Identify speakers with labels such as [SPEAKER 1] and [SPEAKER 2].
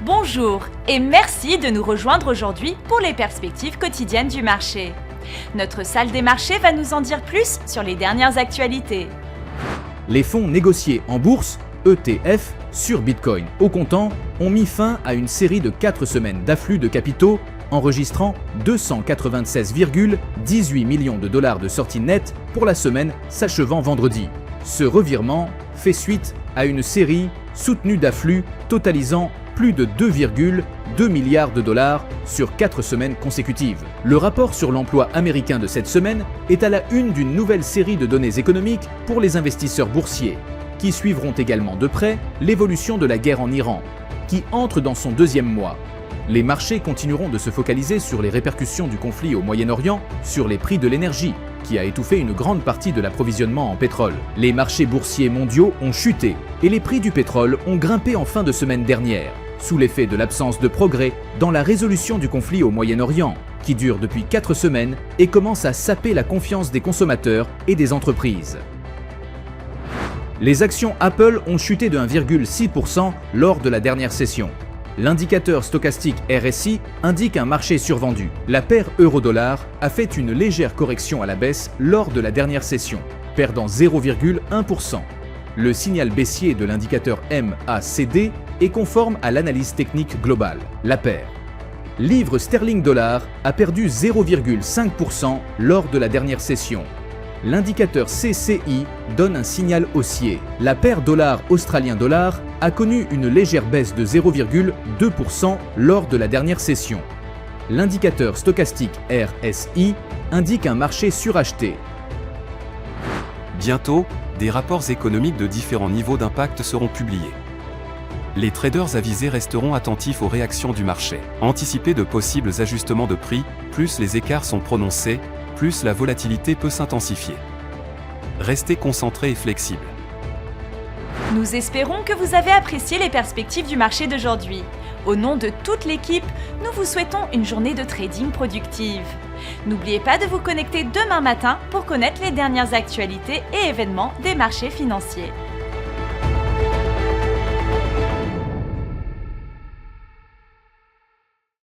[SPEAKER 1] Bonjour et merci de nous rejoindre aujourd'hui pour les perspectives quotidiennes du marché. Notre salle des marchés va nous en dire plus sur les dernières actualités.
[SPEAKER 2] Les fonds négociés en bourse, ETF, sur Bitcoin au comptant, ont mis fin à une série de 4 semaines d'afflux de capitaux, enregistrant 296,18 millions de dollars de sorties nettes pour la semaine s'achevant vendredi. Ce revirement fait suite à une série soutenue d'afflux totalisant plus de 2,2 milliards de dollars sur 4 semaines consécutives. Le rapport sur l'emploi américain de cette semaine est à la une d'une nouvelle série de données économiques pour les investisseurs boursiers, qui suivront également de près l'évolution de la guerre en Iran, qui entre dans son deuxième mois. Les marchés continueront de se focaliser sur les répercussions du conflit au Moyen-Orient, sur les prix de l'énergie, qui a étouffé une grande partie de l'approvisionnement en pétrole. Les marchés boursiers mondiaux ont chuté et les prix du pétrole ont grimpé en fin de semaine dernière, sous l'effet de l'absence de progrès dans la résolution du conflit au Moyen-Orient, qui dure depuis 4 semaines et commence à saper la confiance des consommateurs et des entreprises. Les actions Apple ont chuté de 1,6% lors de la dernière session. L'indicateur stochastique RSI indique un marché survendu. La paire euro-dollar a fait une légère correction à la baisse lors de la dernière session, perdant 0,1%. Le signal baissier de l'indicateur MACD est conforme à l'analyse technique globale. La paire livre sterling-dollar a perdu 0,5% lors de la dernière session. L'indicateur CCI donne un signal haussier. La paire dollar-australien-dollar a connu une légère baisse de 0,2% lors de la dernière session. L'indicateur stochastique RSI indique un marché suracheté.
[SPEAKER 3] Bientôt, des rapports économiques de différents niveaux d'impact seront publiés. Les traders avisés resteront attentifs aux réactions du marché. Anticipez de possibles ajustements de prix, plus les écarts sont prononcés, plus la volatilité peut s'intensifier. Restez concentrés et flexibles.
[SPEAKER 1] Nous espérons que vous avez apprécié les perspectives du marché d'aujourd'hui. Au nom de toute l'équipe, nous vous souhaitons une journée de trading productive. N'oubliez pas de vous connecter demain matin pour connaître les dernières actualités et événements des marchés financiers.